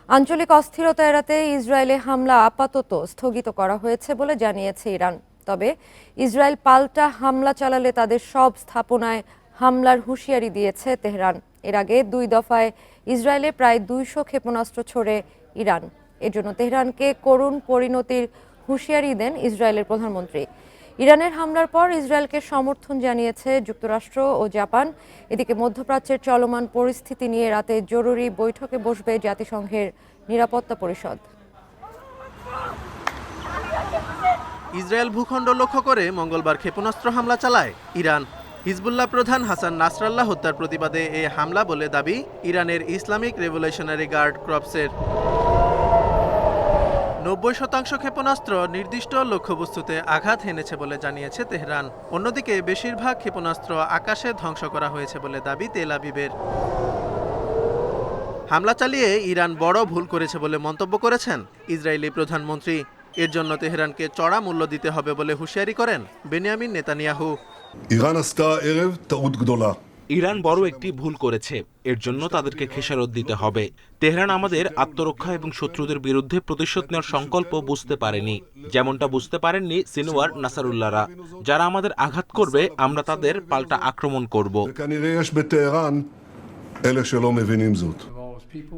আঞ্চলিক অস্থিরতা এড়াতে ইসরায়েলে হামলা আপাতত স্থগিত করা হয়েছে বলে জানিয়েছে ইরান। তবে ইসরায়েল পাল্টা হামলা চালালে তাদের সব স্থাপনায় হামলার হুঁশিয়ারি দিয়েছে তেহরান। এর আগে 2 দফায় ইসরায়েলে প্রায় 200 ক্ষেপণাস্ত্র ছোড়ে ইরান। এজন্য তেহরানকে করুণ পরিণতির হুঁশিয়ারি দেন ইসরায়েলের প্রধানমন্ত্রী। ইরানের হামলার পর ইসরায়েলকে সমর্থন জানিয়েছে যুক্তরাষ্ট্র ও জাপান। এদিকে মধ্যপ্রাচ্যের চলমান পরিস্থিতি নিয়ে রাতে জরুরি বৈঠকে বসবে জাতিসংঘের নিরাপত্তা পরিষদ। ইসরায়েল ভূখণ্ড লক্ষ্য করে মঙ্গলবার ক্ষেপণাস্ত্র হামলা চালায় ইরান। হিজবুল্লাহ প্রধান হাসান নাসরাল্লাহ হত্যার প্রতিবাদে এই হামলা বলে দাবি ইরানের ইসলামিক রেভলিউশনারি গার্ড ক্রপসের। 90% ক্ষেপণাস্ত্র নির্দিষ্ট লক্ষ্যবস্তুতে আঘাত হেনেছে বলে জানিয়েছে তেহরান। অন্যদিকে বেশিরভাগ ক্ষেপণাস্ত্র আকাশে ধ্বংস করা হয়েছে বলে দাবি তেল আবিবের। হামলা চালিয়ে ইরান বড় ভুল করেছে বলে মন্তব্য করেছেন ইসরায়েলি প্রধানমন্ত্রী। এর জন্য তেহরানকে চড়া মূল্য দিতে হবে বলে হুঁশিয়ারি করেন বেনিয়ামিন নেতানিয়াহু। ইরান বড় একটি ভুল করেছে, এর জন্য তাদেরকে খেসারত দিতে হবে। তেহরান আমাদের আত্মরক্ষা এবং শত্রুদের বিরুদ্ধে প্রতিশোধ নেওয়ার সংকল্প বুঝতে পারেনি, যেমনটা বুঝতে পারেননি সিনওয়ার নাসারুল্লাহরা। যারা আমাদের আঘাত করবে আমরা তাদের পাল্টা আক্রমণ করব।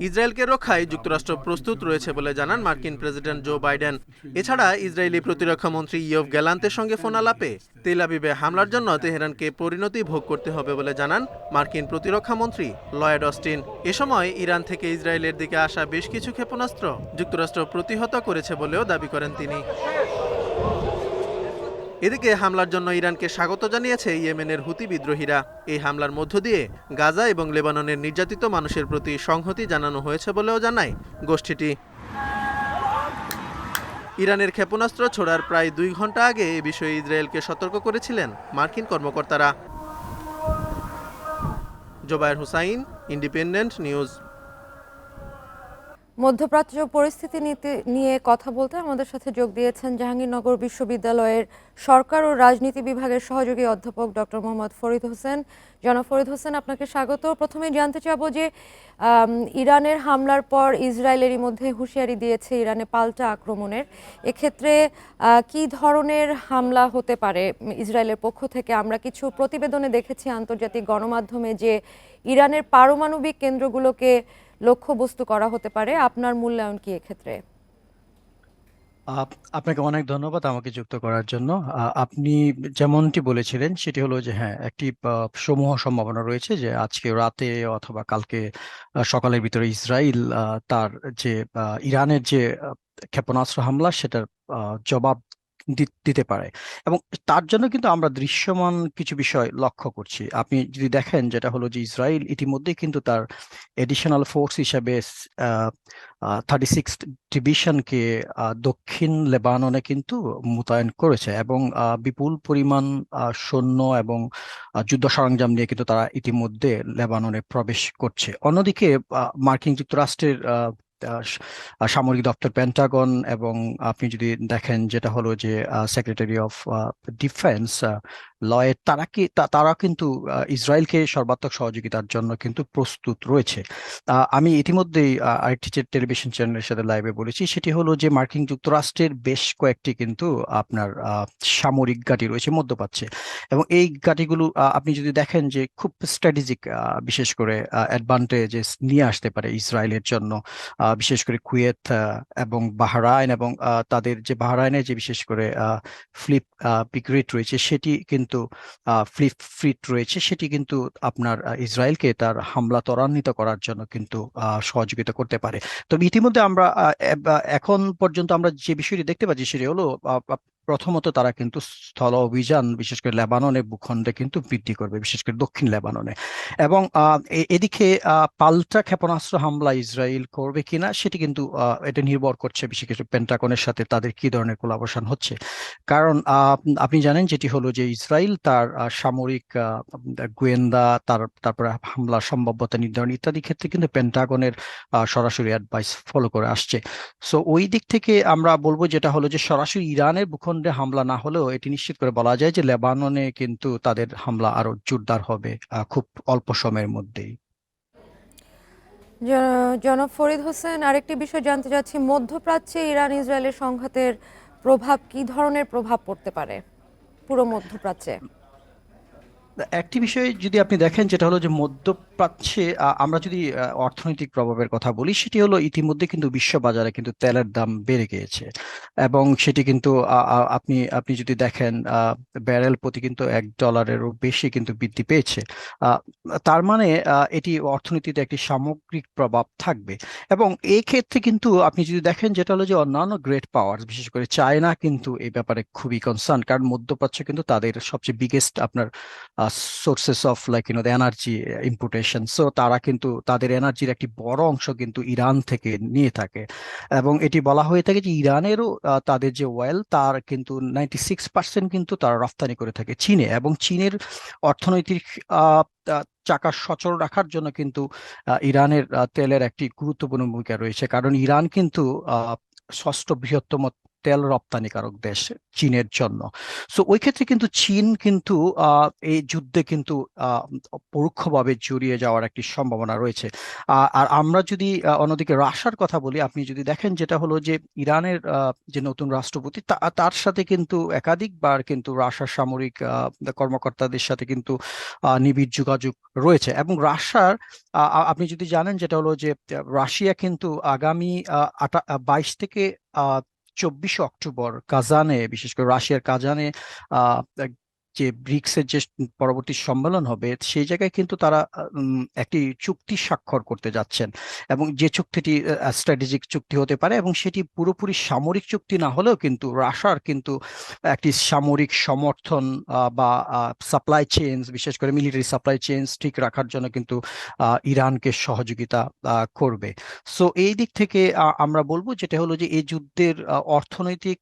ইসরায়েলকে রক্ষায় যুক্তরাষ্ট্র প্রস্তুত রয়েছে বলে জানান মার্কিন প্রেসিডেন্ট জো বাইডেন। এছাড়া ইসরায়েলি প্রতিরক্ষা মন্ত্রী ইয়োভ গ্যালান্তের সঙ্গে ফোন আলাপে তেল আবিবে হামলার জন্য তেহরানকে পরিণতি ভোগ করতে হবে বলে জানান মার্কিন প্রতিরক্ষা মন্ত্রী লয়েড অস্টিন। এ সময় ইরান থেকে ইসরায়েলের দিকে আসা বেশ কিছু ক্ষেপণাস্ত্র যুক্তরাষ্ট্র প্রতিহত করেছে বলেও দাবি করেন তিনি। এদিকে হামলার জন্য ইরানকে স্বাগত জানিয়েছে ইয়েমেনের হুতি বিদ্রোহীরা। এই হামলার মধ্য দিয়ে গাজা এবং লেবাননের নির্যাতিত মানুষের প্রতি সংহতি জানানো হয়েছে বলেও জানায় গোষ্ঠীটি। ইরানের ক্ষেপণাস্ত্র ছোড়ার প্রায় 2 ঘন্টা আগে এ বিষয়ে ইসরায়েলকে সতর্ক করেছিলেন মার্কিন কর্মকর্তারা। Zobayer Hossain, Independent News. মধ্যপ্রাচ্য পরিস্থিতি নিয়ে কথা বলতে আমাদের সাথে যোগ দিয়েছেন জাহাঙ্গীরনগর বিশ্ববিদ্যালয়ের সরকার ও রাজনীতি বিভাগের সহযোগী অধ্যাপক ডক্টর মোহাম্মদ ফরিদ হোসেন। জনাব ফরিদ হোসেন, আপনাকে স্বাগত। প্রথমে জানতে চাবো যে ইরানের হামলার পর ইসরায়েলেরই মধ্যে হুঁশিয়ারি দিয়েছে ইরানে পাল্টা আক্রমণের। এক্ষেত্রে কি ধরনের হামলা হতে পারে ইসরায়েলের পক্ষ থেকে? আমরা কিছু প্রতিবেদনে দেখেছি আন্তর্জাতিক গণমাধ্যমে যে ইরানের পারমাণবিক কেন্দ্রগুলোকে লক্ষ্যবস্তু করা হতে পারে। আপনার মূল্যায়ন কি এক্ষেত্রে? আপনাকে অনেক ধন্যবাদ আমাকে যুক্ত করার জন্য। আপনি যেমনটি বলেছিলেন সেটি হলো যে হ্যাঁ, একটি সমূহ সম্ভাবনা রয়েছে যে আজকে রাতে অথবা কালকে সকালের ভিতরে ইসরায়েল তার যে ইরানের যে ক্ষেপণাস্ত্র হামলা সেটার জবাব দিতে পারে। এবং তার জন্য কিন্তু আমরা দৃশ্যমান কিছু বিষয় লক্ষ্য করছি। আপনি যদি দেখেন যেটা হলো যে ইসরায়েল ইতিমধ্যে কিন্তু তার এডিশনাল ফোর্স হিসেবে 36 ডিভিশনকে দক্ষিণ লেবাননে কিন্তু মোতায়েন করেছে এবং বিপুল পরিমাণ সৈন্য এবং যুদ্ধ সরঞ্জাম নিয়ে কিন্তু তারা ইতিমধ্যে লেবাননে প্রবেশ করছে। অন্যদিকে মার্কিন যুক্তরাষ্ট্রের সামরিক দপ্তর পেন্টাগন এবং আপনি যদি দেখেন যেটা হলো যে সেক্রেটারি অফ ডিফেন্স লয়েড, তারা কিন্তু ইসরায়েলকে সর্বাত্মক সহযোগিতার জন্য কিন্তু প্রস্তুত রয়েছে। আমি ইতিমধ্যেই আরেকটি টেলিভিশন চ্যানেলের সাথে লাইভে বলেছি, সেটি হলো যে মার্কিন যুক্তরাষ্ট্রের বেশ কয়েকটি কিন্তু আপনার সামরিক ঘাঁটি রয়েছে মধ্যপ্রাচ্যে এবং এই ঘাঁটিগুলো আপনি যদি দেখেন যে খুব স্ট্র্যাটেজিক, বিশেষ করে অ্যাডভান্টেজেস নিয়ে আসতে পারে ইসরায়েলের জন্য। বিশেষ করে কুয়েত এবং বাহরাইন এবং তাদের যে বাহরাইনের যে বিশেষ করে ফ্লিপ পিকরিট রয়েছে সেটি কিন্তু ফ্লিট রয়েছে, সেটি কিন্তু আপনার ইসরায়েলকে তার হামলা ত্বরান্বিত করার জন্য কিন্তু সহযোগিতা করতে পারে। তবে ইতিমধ্যে আমরা এখন পর্যন্ত আমরা যে বিষয়টি দেখতে পাচ্ছি সেটি হলো প্রথমত তারা কিন্তু স্থল অভিযান বিশেষ করে লেবাননের ভূখণ্ডে কিন্তু বৃদ্ধি করবে, বিশেষ করে দক্ষিণ লেবাননে। এবং এদিকে পাল্টা ক্ষেপণাস্ত্র হামলা ইসরায়েল করবে কিনা সেটি কিন্তু এটা নির্ভর করছে বিশেষ করে পেন্টাগনের সাথে তাদের কি ধরনের কোলাবোরেশন হচ্ছে। কারণ আপনি জানেন যেটি হলো যে ইসরায়েল তার সামরিক গোয়েন্দা তারপরে হামলার সম্ভাব্যতা নির্ধারণ ইত্যাদি ক্ষেত্রে কিন্তু পেন্টাগনের সরাসরি অ্যাডভাইস ফলো করে আসছে। সো ওই দিক থেকে আমরা বলবো যেটা হলো যে সরাসরি ইরানের ভূখণ্ডে হামলা না হলেও এটি নিশ্চিত করে বলা যায় যে লেবাননে কিন্তু তাদের হামলা আরো জোরদার হবে খুব অল্প সময়ের মধ্যেই। জনাব ফরিদ হোসেন, আরেকটি বিষয় জানতে চাচ্ছি, মধ্যপ্রাচ্যে ইরান ইসরায়েলের সংঘাতের প্রভাব কি ধরনের প্রভাব পড়তে পারে পুরো মধ্যপ্রাচ্যে? একটি বিষয় যদি আপনি দেখেন, যেটা হলো যে মধ্যপ্রাচ্যে আমরা যদি অর্থনৈতিক প্রভাবের কথা বলি, সেটি হলো ইতিমধ্যে কিন্তু বিশ্ব বাজারে কিন্তু তেলের দাম বেড়ে গিয়েছে এবং সেটি কিন্তু আপনি আপনি যদি দেখেন ব্যারেল প্রতি কিন্তু $1-এরও বেশি কিন্তু বৃদ্ধি পেয়েছে। আহ, তার মানে এটি অর্থনীতিতে একটি সামগ্রিক প্রভাব থাকবে এবং এই ক্ষেত্রে কিন্তু আপনি যদি দেখেন, যেটা হলো যে অন্যান্য গ্রেট পাওয়ার বিশেষ করে চায়না কিন্তু এই ব্যাপারে খুবই কনসার্ন, কারণ মধ্যপ্রাচ্য কিন্তু তাদের সবচেয়ে বিগেস্ট আপনার sources of like the energy importation. So তারা কিন্তু তাদের এনার্জির একটি বড় অংশ কিন্তু ইরান থেকে নিয়ে থাকে এবং এটি বলা হয়ে থাকে যে ইরানেরও তাদের যে অয়েল তার কিন্তু 96% কিন্তু তারা রপ্তানি করে থাকে চীনে, এবং চীনের অর্থনৈতিক আহ, আহ, চাকা সচল রাখার জন্য কিন্তু ইরানের তেলের একটি গুরুত্বপূর্ণ ভূমিকা রয়েছে, কারণ ইরান কিন্তু ষষ্ঠ বৃহত্তম তেল রপ্তানিকারক দেশ চীনের জন্য। সো ওই ক্ষেত্রে কিন্তু চীন কিন্তু এই যুদ্ধে কিন্তু আহ, পরোক্ষভাবে জড়িয়ে যাওয়ার একটি সম্ভাবনা রয়েছে। আর আমরা যদি অন্যদিকে রাশিয়ার কথা বলি, আপনি যদি দেখেন, যেটা হলো যে ইরানের যে নতুন রাষ্ট্রপতি তার সাথে কিন্তু একাধিকবার কিন্তু রাশিয়ার সামরিক কর্মকর্তাদের সাথে কিন্তু নিবিড় যোগাযোগ রয়েছে এবং রাশিয়ার আপনি যদি জানেন, যেটা হলো যে রাশিয়া কিন্তু আগামী 22 থেকে 24 অক্টোবর কাজানে, বিশেষ করে রাশিয়ার কাজানে আহ যে ব্রিক্সের যে পরবর্তী সম্মেলন হবে, সেই জায়গায় কিন্তু তারা একটি চুক্তি স্বাক্ষর করতে যাচ্ছেন এবং যে চুক্তিটি স্ট্র্যাটেজিক চুক্তি হতে পারে এবং সেটি পুরোপুরি সামরিক চুক্তি না হলেও কিন্তু রাশিয়ার কিন্তু একটি সামরিক সমর্থন বা সাপ্লাই চেইন, বিশেষ করে মিলিটারি সাপ্লাই চেইন ঠিক রাখার জন্য কিন্তু ইরানকে সহযোগিতা করবে। সো এই দিক থেকে আমরা বলবো, যেটা হলো যে এই যুদ্ধের অর্থনৈতিক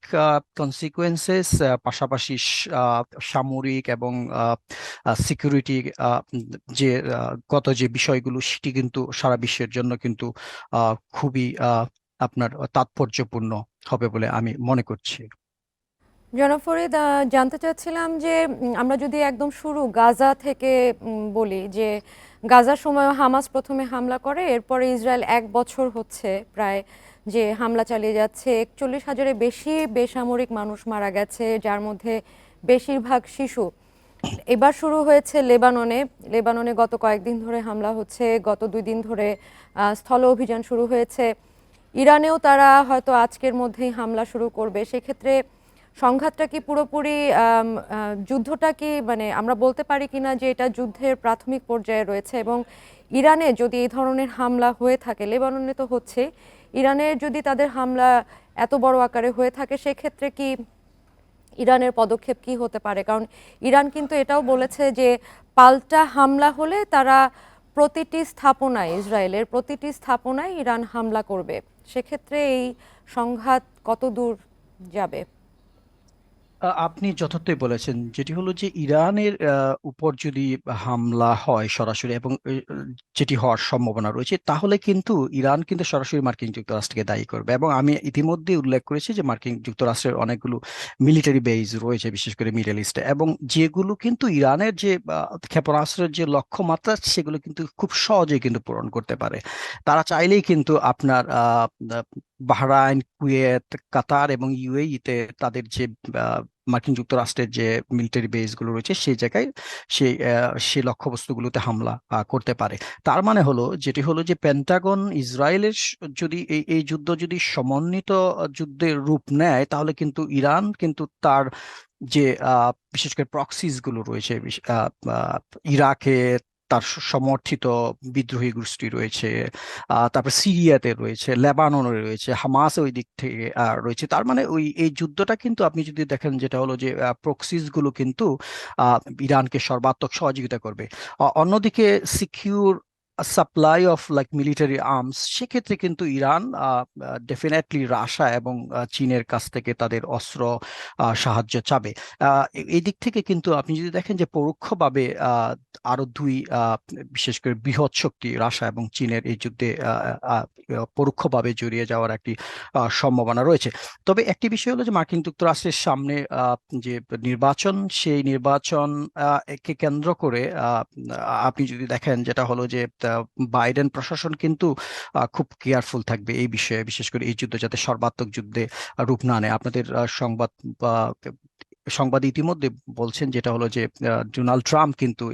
কনসিকুয়েন্সেস পাশাপাশি সামরিক এবং সিকিউরিটি যে গত যে বিষয়গুলো, সেটি কিন্তু সারা বিশ্বের জন্য কিন্তু খুবই আপনার তাৎপর্যপূর্ণ হবে বলে আমি মনে করছি। জনাব ফরিদ, জানতে চাচ্ছিলাম যে আমরা যদি একদম শুরু গাজা থেকে বলি, যে গাজার সময় হামাস প্রথমে হামলা করে, এরপরে ইসরায়েল 1 বছর হচ্ছে প্রায় যে হামলা চালিয়ে যাচ্ছে, 41,000-এর বেশি বেসামরিক মানুষ মারা গেছে, যার মধ্যে বেশিরভাগ শিশু। এবার শুরু হয়েছে লেবাননে। লেবাননে গত কয়েকদিন ধরে হামলা হচ্ছে, গত 2 দিন ধরে স্থল অভিযান শুরু হয়েছে। ইরানেও তারা হয়তো আজকের মধ্যেই হামলা শুরু করবে। সেক্ষেত্রে সংঘাতটা কি পুরোপুরি যুদ্ধটা কি, মানে আমরা বলতে পারি কিনা যে এটা যুদ্ধের প্রাথমিক পর্যায়ে রয়েছে? এবং ইরানে যদি এই ধরনের হামলা হয়ে থাকে, লেবাননে তো হচ্ছে, ইরানের যদি তাদের হামলা এত বড় আকারে হয়ে থাকে, সেক্ষেত্রে কি ইরানের পদক্ষেপ কি হতে পারে? কারণ ইরান কিন্তু এটাও বলেছে যে পাল্টা হামলা হলে তারা প্রতিটি স্থাপনায়, ইসরায়েলের প্রতিটি স্থাপনায় ইরান হামলা করবে। সেক্ষেত্রে এই সংঘাত কত দূর যাবে? আপনি যথার্থই বলেছেন, যেটি হলো যে ইরানের উপর যদি হামলা হয় সরাসরি, এবং যেটি হওয়ার সম্ভাবনা রয়েছে, তাহলে কিন্তু ইরান কিন্তু সরাসরি মার্কিন যুক্তরাষ্ট্রকে দায়ী করবে। এবং আমি ইতিমধ্যে উল্লেখ করেছি যে মার্কিন যুক্তরাষ্ট্রের অনেকগুলো মিলিটারি বেজ রয়েছে, বিশেষ করে মিডল ইস্টে, এবং যেগুলো কিন্তু ইরানের যে ক্ষেপণাস্ত্রের যে লক্ষ্যমাত্রা, সেগুলো কিন্তু খুব সহজেই কিন্তু পূরণ করতে পারে। তারা চাইলেই কিন্তু আপনার বাহরাইন, কুয়েত, কাতার এবং ইউএই তে তাদের যে মার্কিন যুক্তরাষ্ট্রের যে মিলিটারি বেস গুলো রয়েছে, সেই জায়গায় সেই লক্ষ্যবস্তুগুলোতে হামলা করতে পারে। তার মানে হলো, যেটি হলো যে পেন্টাগন ইসরায়েলের যদি এই যুদ্ধ যদি সমন্বিত যুদ্ধের রূপ নেয়, তাহলে কিন্তু ইরান কিন্তু তার যে বিশেষ করে প্রক্সিস গুলো রয়েছে, ইরাকে তার সমর্থিত বিদ্রোহী গোষ্ঠী রয়েছে, তারপর সিরিয়াতে রয়েছে, লেবাননে রয়েছে, হামাস ওই দিক থেকে রয়েছে। তার মানে এই যুদ্ধটা কিন্তু আপনি যদি দেখেন, যেটা হলো যে প্রক্সিস গুলো কিন্তু ইরানকে সর্বাত্মক সহযোগিতা করবে। অন্যদিকে secure supply of like military arms, সেক্ষেত্রে কিন্তু ইরান ডেফিনেটলি রাশিয়া এবং চীনের কাছ থেকে তাদের অস্ত্র সাহায্য চাবে। এই দিক থেকে কিন্তু আপনি যদি দেখেন যে পরোক্ষভাবে আরো দুই বিশেষ করে বৃহৎ শক্তি রাশিয়া এবং চীনের এই যুদ্ধে পরোক্ষভাবে জড়িয়ে যাওয়ার একটি সম্ভাবনা রয়েছে। তবে একটি বিষয় হলো যে মার্কিন যুক্তরাষ্ট্রের সামনে যে নির্বাচন, সেই নির্বাচন কে কেন্দ্র করে আপনি যদি দেখেন, যেটা হলো যে বাইডেন প্রশাসন কিন্তু খুব কেয়ারফুল থাকবে এই বিষয়ে, বিশেষ করে এই যুদ্ধ যাতে সর্বাত্মক যুদ্ধে রূপ না নেয়। আপনাদের সংবাদ ইতিমধ্যে বলছেন, যেটা হলো যে ডোনাল্ড ট্রাম্প কিন্তু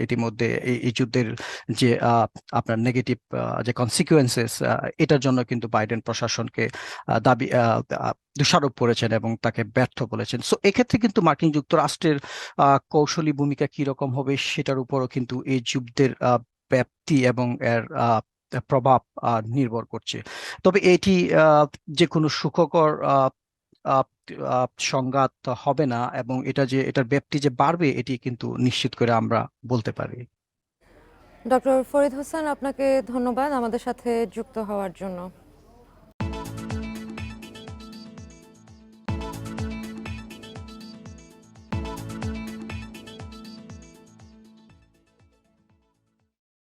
ইতিমধ্যে এই যুদ্ধের যে আপনার নেগেটিভ যে কনসিকুয়েন্সেস, এটার জন্য কিন্তু বাইডেন প্রশাসনকে দাবি দোষারোপ করেছেন এবং তাকে ব্যর্থ বলেছেন। সো এক্ষেত্রে কিন্তু মার্কিন যুক্তরাষ্ট্রের কৌশলী ভূমিকা কি রকম হবে সেটার উপরও কিন্তু এই যুদ্ধের ব্যাপ্তি এবং এর প্রভাব নির্ভর করছে। তবে এটি যে কোনো সুখকর আহ, সংঘাত হবে না, এবং এটার ব্যাপ্তি যে বাড়বে এটি কিন্তু নিশ্চিত করে আমরা বলতে পারি। ডক্টর ফরিদ হোসেন, আপনাকে ধন্যবাদ আমাদের সাথে যুক্ত হওয়ার জন্য।